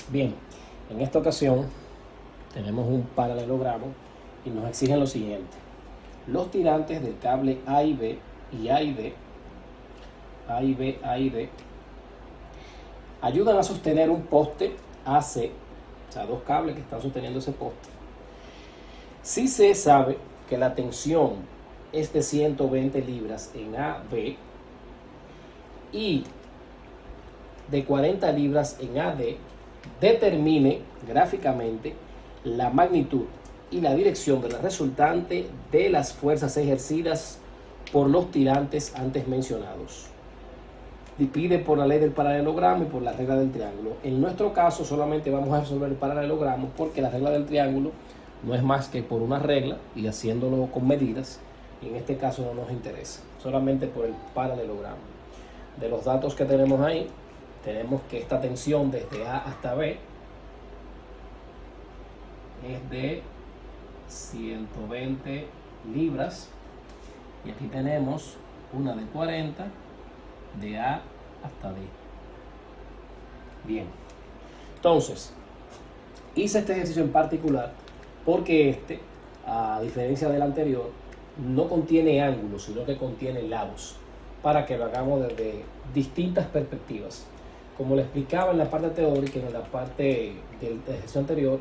Bien, en esta ocasión tenemos un paralelogramo y nos exigen lo siguiente. Los tirantes del cable A y B y A y D, A y B, A y D, ayudan a sostener un poste AC, o sea, dos cables que están sosteniendo ese poste. Si se sabe que la tensión es de 120 libras en AB y de 40 libras en AD, determine gráficamente la magnitud y la dirección de la resultante de las fuerzas ejercidas por los tirantes antes mencionados. Divide por la ley del paralelogramo y por la regla del triángulo. En nuestro caso solamente vamos a resolver el paralelogramo porque la regla del triángulo no es más que por una regla y haciéndolo con medidas. Y en este caso no nos interesa, solamente por el paralelogramo. De los datos que tenemos ahí, tenemos que esta tensión desde A hasta B es de 120 libras y aquí tenemos una de 40 de A hasta D. Bien, entonces hice este ejercicio en particular porque este, a diferencia del anterior, no contiene ángulos, sino que contiene lados, para que lo hagamos desde distintas perspectivas. Como le explicaba en la parte teórica y en la parte del ejercicio anterior,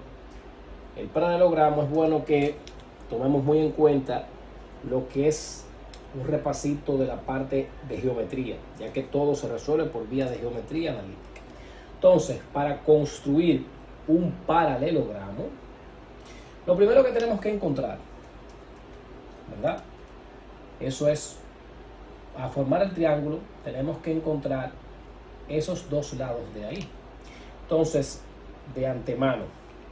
el paralelogramo es bueno que tomemos muy en cuenta lo que es un repasito de la parte de geometría, ya que todo se resuelve por vía de geometría analítica. Entonces, para construir un paralelogramo, lo primero que tenemos que encontrar, ¿verdad? Eso es, a formar el triángulo, tenemos que encontrar esos dos lados de ahí. Entonces, de antemano,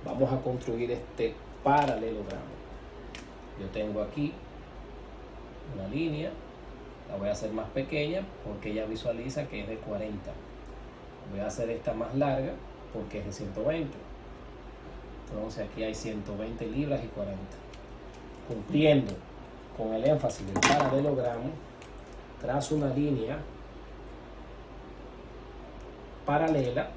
vamos a construir este paralelogramo. Yo tengo aquí una línea, la voy a hacer más pequeña porque ella visualiza que es de 40. Voy a hacer esta más larga porque es de 120. Entonces aquí hay 120 libras y 40. Cumpliendo con el énfasis del paralelogramo, trazo una línea paralela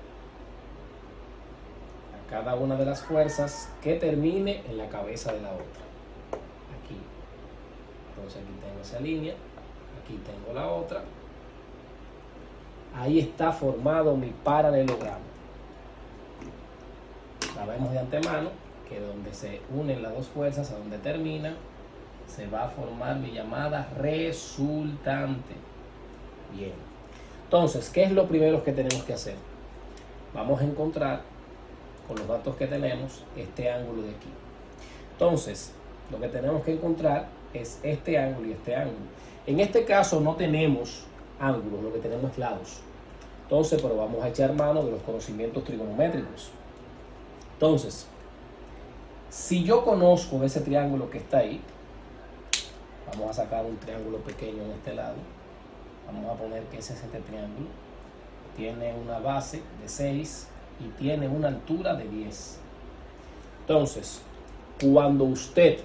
a cada una de las fuerzas que termine en la cabeza de la otra. Aquí. Entonces aquí tengo esa línea, aquí tengo la otra. Ahí está formado mi paralelogramo. Sabemos de antemano que donde se unen las dos fuerzas, a donde termina, se va a formar mi llamada resultante. Bien. Entonces, ¿qué es lo primero que tenemos que hacer? Vamos a encontrar, con los datos que tenemos, este ángulo de aquí. Entonces, lo que tenemos que encontrar es este ángulo y este ángulo. En este caso no tenemos ángulos, lo que tenemos es lados. Entonces, pero vamos a echar mano de los conocimientos trigonométricos. Entonces, si yo conozco ese triángulo que está ahí, vamos a sacar un triángulo pequeño en este lado. Vamos a poner que ese es este triángulo. Tiene una base de 6 y tiene una altura de 10. Entonces, cuando usted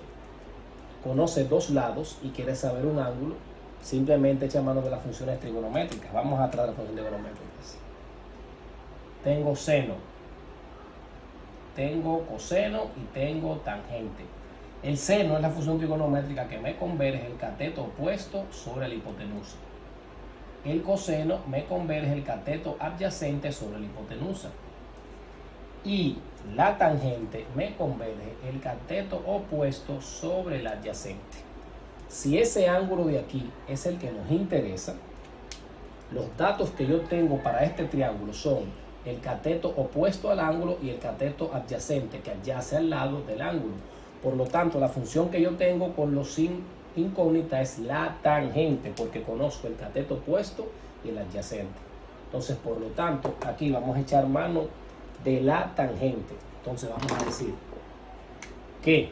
conoce dos lados y quiere saber un ángulo, simplemente echa mano de las funciones trigonométricas. Vamos a tratar las funciones trigonométricas. Tengo seno, tengo coseno y tengo tangente. El seno es la función trigonométrica que me converge el cateto opuesto sobre la hipotenusa. El coseno me converge el cateto adyacente sobre la hipotenusa. Y la tangente me converge el cateto opuesto sobre el adyacente. Si ese ángulo de aquí es el que nos interesa, los datos que yo tengo para este triángulo son el cateto opuesto al ángulo y el cateto adyacente que adyace al lado del ángulo. Por lo tanto, la función que yo tengo con los incógnita es la tangente, porque conozco el cateto opuesto y el adyacente. Entonces, por lo tanto, aquí vamos a echar mano de la tangente. Entonces vamos a decir que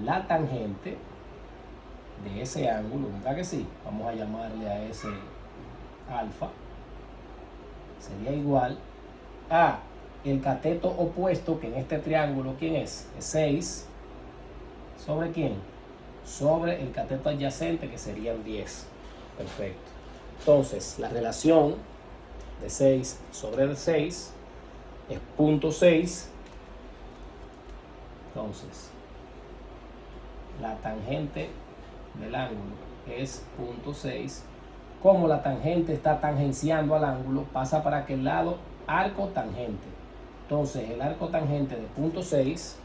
la tangente de ese ángulo, ¿verdad que sí? Vamos a llamarle a ese alfa, sería igual a el cateto opuesto, que en este triángulo, ¿quién es? Es 6, ¿sobre quién? Sobre el cateto adyacente, que serían 10. Perfecto. Entonces, la relación de 6 sobre el 6 es 0.6. Entonces, la tangente del ángulo es 0.6. Como la tangente está tangenciando al ángulo, pasa para aquel lado arco tangente. Entonces, el arco tangente de 0.6,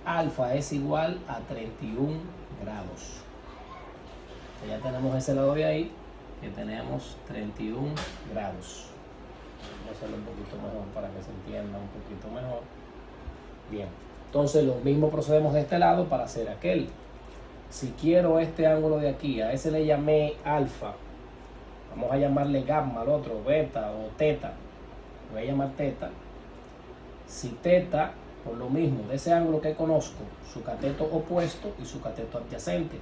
alfa es igual a 31 grados. Ya tenemos ese lado de ahí, que tenemos 31 grados. Vamos a hacerlo un poquito mejor para que se entienda un poquito mejor. Bien, entonces lo mismo procedemos de este lado para hacer aquel. Si quiero este ángulo de aquí, a ese le llamé alfa, vamos a llamarle gamma al otro, beta o teta, lo voy a llamar teta. Si teta, por lo mismo, de ese ángulo que conozco, su cateto opuesto y su cateto adyacente,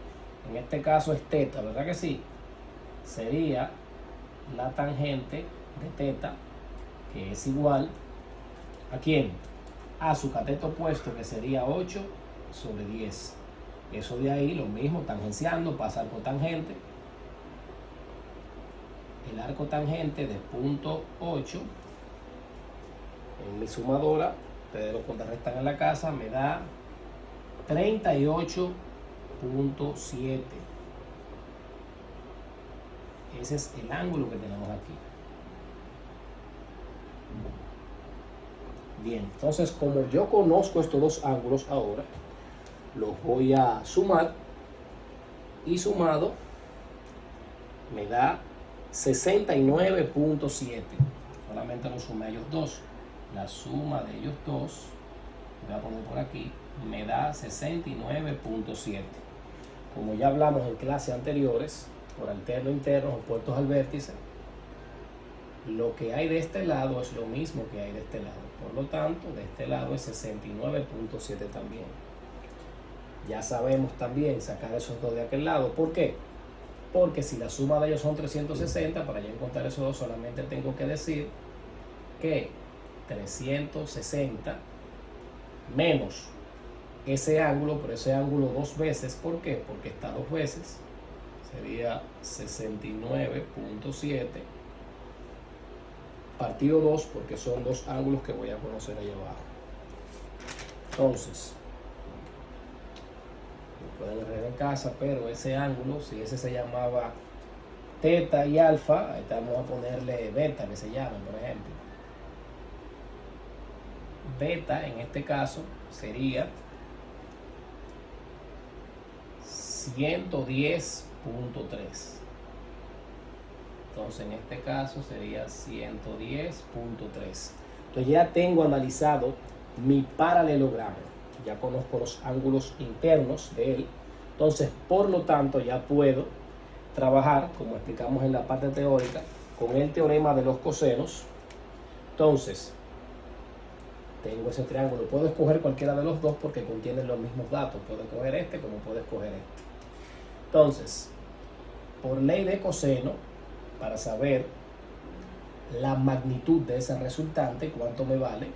en este caso es teta, ¿verdad que sí? Sería la tangente de teta, que es igual ¿a quién? A su cateto opuesto, que sería 8 sobre 10. Eso de ahí, lo mismo, tangenciando, pasa arco tangente. El arco tangente de 0.8 en mi sumadora, ustedes lo contrarrestan en la casa, me da 38.7. Ese es el ángulo que tenemos aquí. Bien, entonces como yo conozco estos dos ángulos ahora, los voy a sumar, y sumado me da 69.7. Solamente los sumé a ellos dos. La suma de ellos dos, voy a poner por aquí, me da 69.7. Como ya hablamos en clases anteriores, por alterno interno, opuestos al vértice, lo que hay de este lado es lo mismo que hay de este lado. Por lo tanto, de este lado es 69.7 también. Ya sabemos también sacar esos dos de aquel lado. ¿Por qué? Porque si la suma de ellos son 360, para yo encontrar esos dos solamente tengo que decir que 360 menos ese ángulo, pero ese ángulo dos veces. ¿Por qué? Porque está dos veces. Sería 69.7 partido 2, porque son dos ángulos que voy a conocer ahí abajo. Entonces, lo pueden ver en casa, pero ese ángulo, si ese se llamaba teta y alfa, ahí vamos a ponerle beta, que se llaman, por ejemplo. Beta en este caso sería 110.3. Entonces en este caso sería 110.3. Entonces ya tengo analizado mi paralelogramo, ya conozco los ángulos internos de él. Entonces, por lo tanto, ya puedo trabajar, como explicamos en la parte teórica, con el teorema de los cosenos. Entonces, tengo ese triángulo. Puedo escoger cualquiera de los dos porque contienen los mismos datos. Puedo escoger este como puedo escoger este. Entonces, por ley de coseno, para saber la magnitud de ese resultante, cuánto me vale,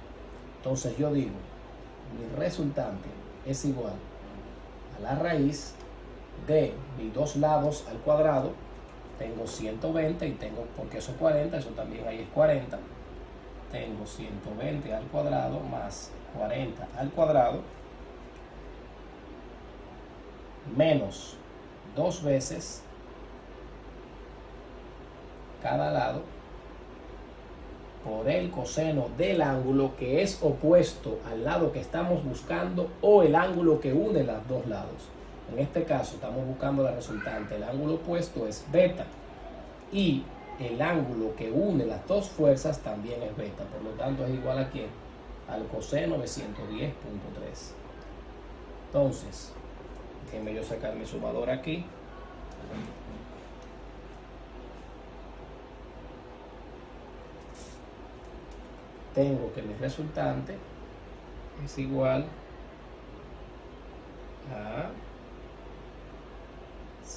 entonces yo digo, mi resultante es igual a la raíz de mis dos lados al cuadrado. Tengo 120 y tengo, porque eso es 40, eso también ahí es 40. Tengo 120 al cuadrado más 40 al cuadrado menos dos veces cada lado por el coseno del ángulo que es opuesto al lado que estamos buscando, o el ángulo que une los dos lados. En este caso estamos buscando la resultante. El ángulo opuesto es beta y el ángulo que une las dos fuerzas también es beta. Por lo tanto es igual a ¿quién? Al coseno de 110.3. Entonces, déjenme yo sacar mi sumador aquí. Tengo que mi resultante es igual a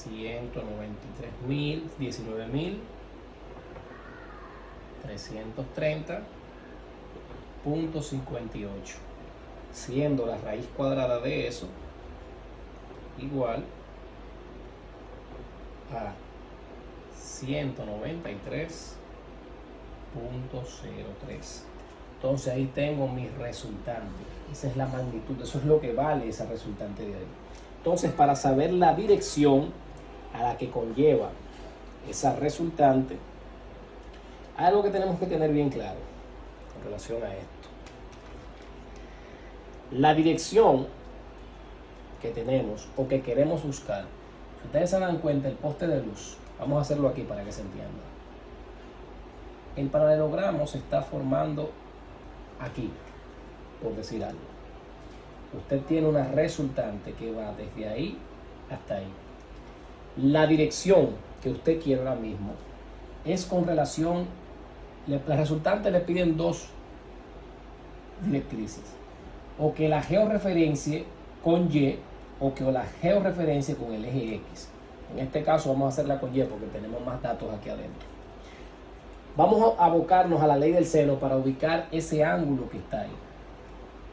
19.330.58, siendo la raíz cuadrada de eso igual a 193 .03. Entonces ahí tengo mi resultante. Esa es la magnitud, eso es lo que vale esa resultante de ahí. Entonces, para saber la dirección a la que conlleva esa resultante, hay algo que tenemos que tener bien claro en relación a esto. La dirección que tenemos o que queremos buscar, si ustedes se dan cuenta, el poste de luz, vamos a hacerlo aquí para que se entienda. El paralelogramo se está formando aquí, por decir algo. Usted tiene una resultante que va desde ahí hasta ahí. La dirección que usted quiere ahora mismo es con relación, la resultante le piden dos directrices, o que la georreferencie con Y o que la georreferencie con el eje X. En este caso vamos a hacerla con Y porque tenemos más datos aquí adentro. Vamos a abocarnos a la ley del seno para ubicar ese ángulo que está ahí.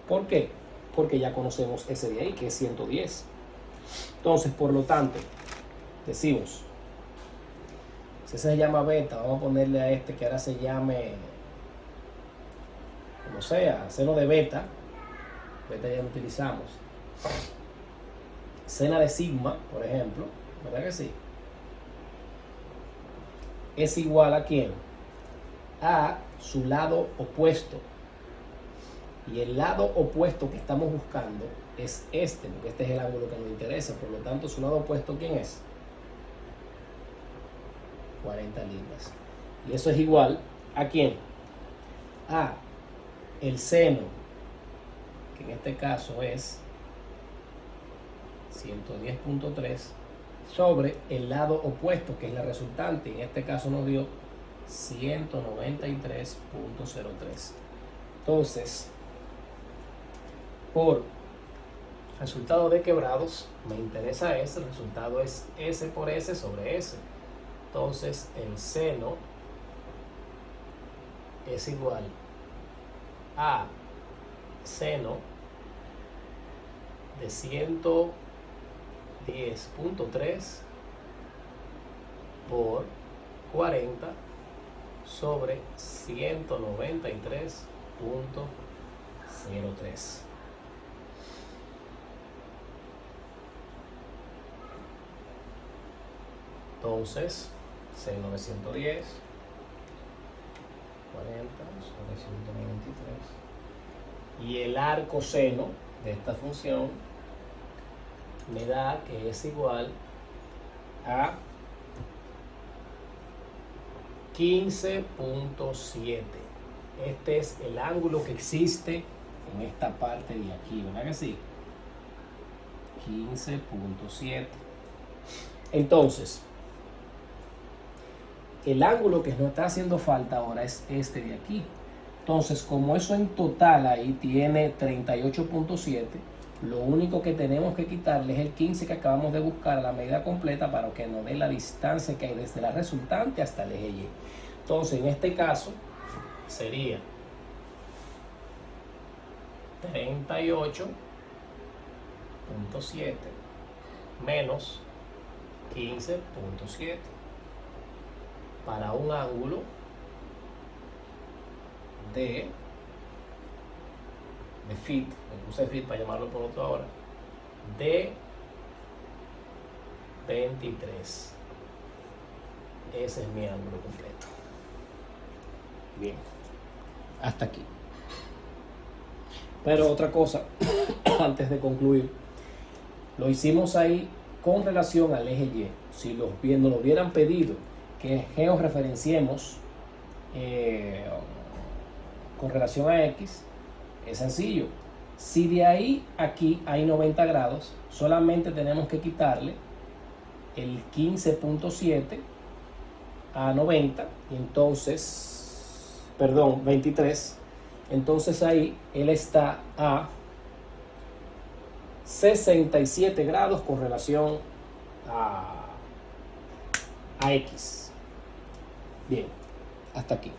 ¿Por qué? Porque ya conocemos ese de ahí, que es 110. Entonces, por lo tanto, decimos, si ese se llama beta, vamos a ponerle a este que ahora se llame, como sea, seno de beta. Beta ya lo utilizamos. Seno de sigma, por ejemplo, ¿verdad que sí? Es igual a ¿quién? A su lado opuesto. Y el lado opuesto que estamos buscando es este, porque este es el ángulo que nos interesa. Por lo tanto, su lado opuesto, ¿quién es? 40 libras. Y eso es igual a ¿quién? A el seno, que en este caso es 110.3, sobre el lado opuesto, que es la resultante. En este caso nos dio 193.03. Entonces, por resultado de quebrados, me interesa ese. El resultado es S por S sobre S. Entonces, el seno es igual a seno de 110.3 por 40 sobre 193.03. Entonces, seno de 110, 40 sobre 193. Y el arco seno de esta función me da que es igual a 15.7. Este es el ángulo que existe en esta parte de aquí, ¿verdad que sí? 15.7. Entonces, el ángulo que nos está haciendo falta ahora es este de aquí. Entonces, como eso en total ahí tiene 38.7, lo único que tenemos que quitarle es el 15 que acabamos de buscar a la medida completa para que nos dé la distancia que hay desde la resultante hasta el eje Y. Entonces, en este caso, sería 38.7 menos 15.7 para un ángulo de fit, me puse fit para llamarlo por otro ahora, de 23. Ese es mi ángulo completo. Bien, hasta aquí. Pero otra cosa, antes de concluir, lo hicimos ahí con relación al eje Y. Si nos lo hubieran pedido que georreferenciemos con relación a X, es sencillo. Si de ahí a aquí hay 90 grados, solamente tenemos que quitarle el 15.7 a 90, y entonces, perdón, 23. Entonces ahí él está a 67 grados con relación a X. Bien, hasta aquí.